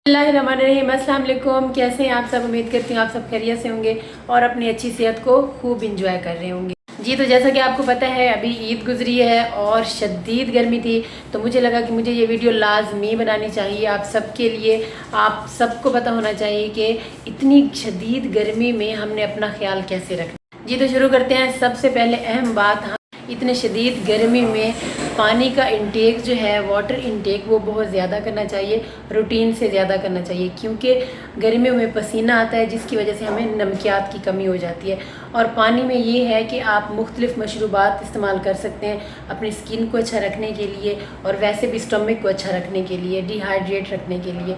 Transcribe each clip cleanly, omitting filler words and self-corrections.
बिस्मिल्लाहिर्रहमानिर्रहीम। अस्सलाम वालेकुम। कैसे हैं आप सब? उम्मीद करती हूँ आप सब खैरियत से होंगे और अपनी अच्छी सेहत को खूब इंजॉय कर रहे होंगे। जी, तो जैसा कि आपको पता है अभी ईद गुजरी है और शदीद गर्मी थी, तो मुझे लगा कि मुझे ये वीडियो लाजमी बनानी चाहिए आप सबके लिए। आप सबको पता होना चाहिए कि इतनी शदीद गर्मी में हमने अपना ख्याल कैसे रखना। जी, तो शुरू करते हैं। सबसे पहले अहम बात, इतने शदीद गर्मी में पानी का इंटेक जो है, वाटर इंटेक, वो बहुत ज़्यादा करना चाहिए, रूटीन से ज़्यादा करना चाहिए, क्योंकि गर्मियों में पसीना आता है जिसकी वजह से हमें नमकियात की कमी हो जाती है। और पानी में ये है कि आप मुख्तलिफ़ मशरूबात इस्तेमाल कर सकते हैं अपनी स्किन को अच्छा रखने के लिए और वैसे भी स्टमक को अच्छा रखने के लिए, डिहाइड्रेट रखने के लिए।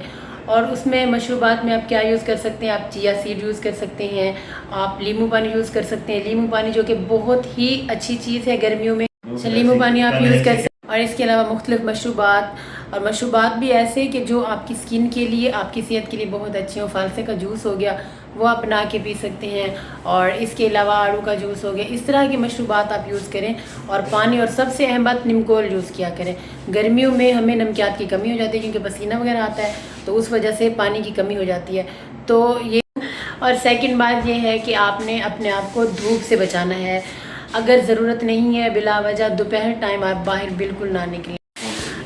और उसमें मशरूबात में आप क्या यूज़ कर सकते हैं? आप चिया सीड यूज़ कर सकते हैं, आप नींबू पानी यूज़ कर सकते हैं। नींबू पानी जो कि बहुत ही अच्छी चीज़ है गर्मियों में, नींबू पानी आप यूज़ कर सकते हैं। और इसके अलावा मुख्तलिफ मशरूबात, और मशरूबात भी ऐसे कि जो आपकी स्किन के लिए, आपकी सेहत के लिए बहुत अच्छे हो। फालसे का जूस हो गया, वो आप बना के पी सकते हैं। और इसके अलावा आड़ू का जूस हो गया। इस तरह की मशरूबात आप यूज़ करें। और पानी, और सबसे अहम बात, नीमकोल यूज़ किया करें। गर्मियों में हमें नमकियात की कमी हो जाती है क्योंकि पसीना वगैरह आता है, तो उस वजह से पानी की कमी हो जाती है। तो ये, और सेकंड बात ये है कि आपने अपने आप को धूप से बचाना है। अगर ज़रूरत नहीं है बिला वजह दोपहर टाइम आप बाहर बिल्कुल ना निकलें,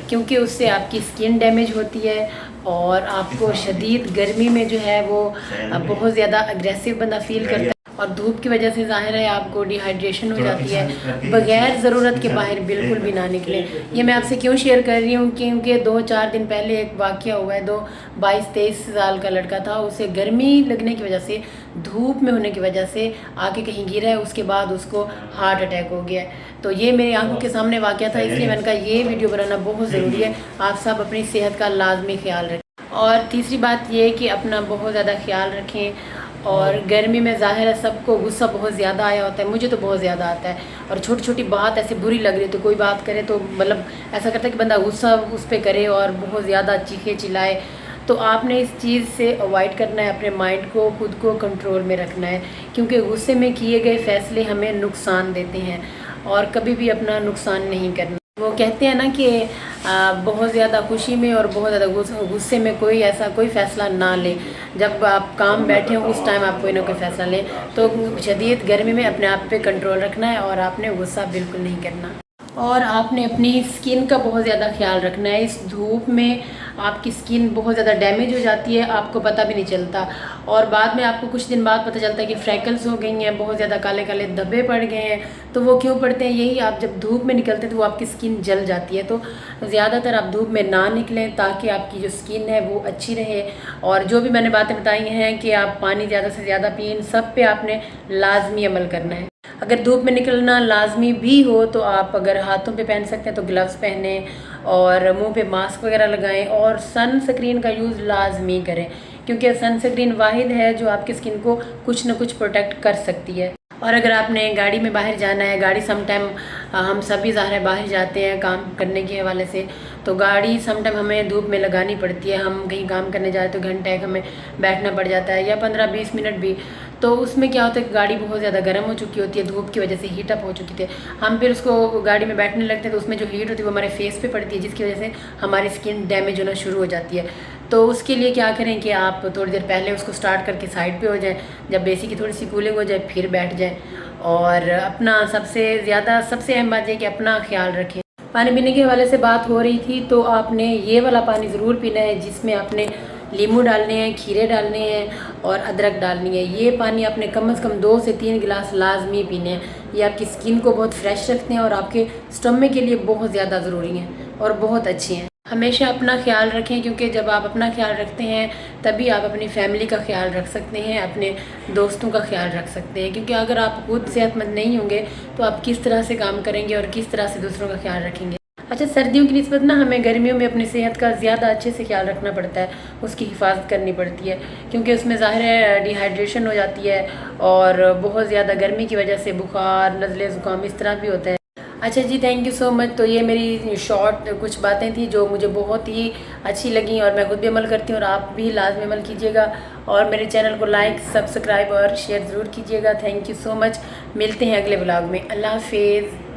क्योंकि उससे आपकी स्किन डैमेज होती है और आपको शदीद गर्मी में जो है वो बहुत ज़्यादा अग्रेसिव बंदा फील करता है। और धूप की वजह से ज़ाहिर है आपको डिहाइड्रेशन हो जाती है। बगैर ज़रूरत के बाहर बिल्कुल भी ना निकलें। ये मैं आपसे क्यों शेयर कर रही हूँ, क्योंकि 2-4 दिन पहले एक वाक़या हुआ है। 22-23 साल का लड़का था, उसे गर्मी लगने की वजह से, धूप में होने की वजह से आके कहीं गिरा है, उसके बाद उसको हार्ट अटैक हो गया है। तो ये मेरी आंखों के सामने वाक़या था, इसलिए मैंने कहा ये वीडियो बनाना बहुत ज़रूरी है। आप सब अपनी सेहत का लाजमी ख्याल रखें। और तीसरी बात ये कि अपना बहुत ज़्यादा ख्याल रखें। और गर्मी में ज़ाहिर है सबको गुस्सा बहुत ज़्यादा आया होता है, मुझे तो बहुत ज़्यादा आता है। और छोटी छोटी बात ऐसे बुरी लग रही है तो कोई बात करे तो मतलब ऐसा करता है कि बंदा गुस्सा उस पर करे और बहुत ज़्यादा चीखे चिल्लाए। तो आपने इस चीज़ से अवॉइड करना है, अपने माइंड को, खुद को कंट्रोल में रखना है, क्योंकि गुस्से में किए गए फ़ैसले हमें नुकसान देते हैं और कभी भी अपना नुकसान नहीं करना। वो कहते हैं ना कि बहुत ज़्यादा खुशी में और बहुत ज़्यादा गुस्से में कोई फ़ैसला ना लें। जब आप काम बैठे हो उस टाइम आप कोई ना कोई फ़ैसला लें। तो शदीद गर्मी में अपने आप पे कंट्रोल रखना है और आपने गुस्सा बिल्कुल नहीं करना। और आपने अपनी स्किन का बहुत ज़्यादा ख्याल रखना है। इस धूप में आपकी स्किन बहुत ज़्यादा डैमेज हो जाती है, आपको पता भी नहीं चलता। और बाद में आपको कुछ दिन बाद पता चलता है कि फ्रैकल्स हो गई हैं, बहुत ज़्यादा काले काले धब्बे पड़ गए हैं। तो वो क्यों पड़ते हैं? यही, आप जब धूप में निकलते हैं तो वो आपकी स्किन जल जाती है। तो ज़्यादातर आप धूप में ना निकलें ताकि आपकी जो स्किन है वो अच्छी रहे। और जो भी मैंने बातें बताई हैं कि आप पानी ज़्यादा से ज़्यादा पिए, इन सब पे आपने लाजमी अमल करना है। अगर धूप में निकलना लाजमी भी हो तो आप अगर हाथों पे पहन सकते हैं तो ग्लव्स पहने और मुंह पे मास्क वगैरह लगाएं। और सन स्क्रीन का यूज़ लाजमी करें, क्योंकि सन स्क्रीन वाहिद है जो आपकी स्किन को कुछ ना कुछ प्रोटेक्ट कर सकती है। और अगर आपने गाड़ी में बाहर जाना है, गाड़ी समटाइम हम सभी ज़ाहिर है बाहर जाते हैं काम करने के हवाले से, तो गाड़ी समटाइम हमें धूप में लगानी पड़ती है। हम कहीं काम करने जाते तो घंटे एक हमें बैठना पड़ जाता है या 15-20 मिनट भी। तो उसमें क्या होता है कि गाड़ी बहुत ज़्यादा गर्म हो चुकी होती है, धूप की वजह से हीट अप हो चुकी थी। हम फिर उसको गाड़ी में बैठने लगते हैं तो उसमें जो हीट होती है वो हमारे फेस पे पड़ती है, जिसकी वजह से हमारी स्किन डैमेज होना शुरू हो जाती है। तो उसके लिए क्या करें कि आप थोड़ी देर पहले उसको स्टार्ट करके साइड पे हो जाएं, जब बेसिक की थोड़ी सी कूलिंग हो जाए फिर बैठ जाएं। और अपना सबसे अहम बात है कि अपना ख्याल रखें। पानी पीने के हवाले से बात हो रही थी, तो आपने ये वाला पानी ज़रूर पीना है जिसमें आपने नींबू डालने हैं, खीरे डालने हैं और अदरक डालनी है। ये पानी आपने कम से कम 2 से 3 गिलास लाजमी पीने हैं। ये आपकी स्किन को बहुत फ्रेश रखते हैं और आपके स्टमक के लिए बहुत ज़्यादा ज़रूरी हैं और बहुत अच्छे हैं। हमेशा अपना ख्याल रखें, क्योंकि जब आप अपना ख्याल रखते हैं तभी आप अपनी फैमिली का ख्याल रख सकते हैं, अपने दोस्तों का ख्याल रख सकते हैं। क्योंकि अगर आप खुद सेहतमंद नहीं होंगे तो आप किस तरह से काम करेंगे और किस तरह से दूसरों का ख्याल रखेंगे। अच्छा, सर्दियों की निस्बत ना हमें गर्मियों में अपनी सेहत का ज़्यादा अच्छे से ख्याल रखना पड़ता है, उसकी हिफाजत करनी पड़ती है, क्योंकि उसमें ज़ाहिर है डिहाइड्रेशन हो जाती है और बहुत ज़्यादा गर्मी की वजह से बुखार, नज़ले, ज़ुकाम इस तरह भी होता है। अच्छा जी, थैंक यू सो मच। तो ये मेरी शॉर्ट कुछ बातें थी जो मुझे बहुत ही अच्छी लगी और मैं खुद भी अमल करती हूँ और आप भी लाजमी अमल कीजिएगा। और मेरे चैनल को लाइक, सब्सक्राइब और शेयर ज़रूर कीजिएगा। Thank you so much. मिलते हैं अगले व्लॉग में। अल्लाह हाफिज़।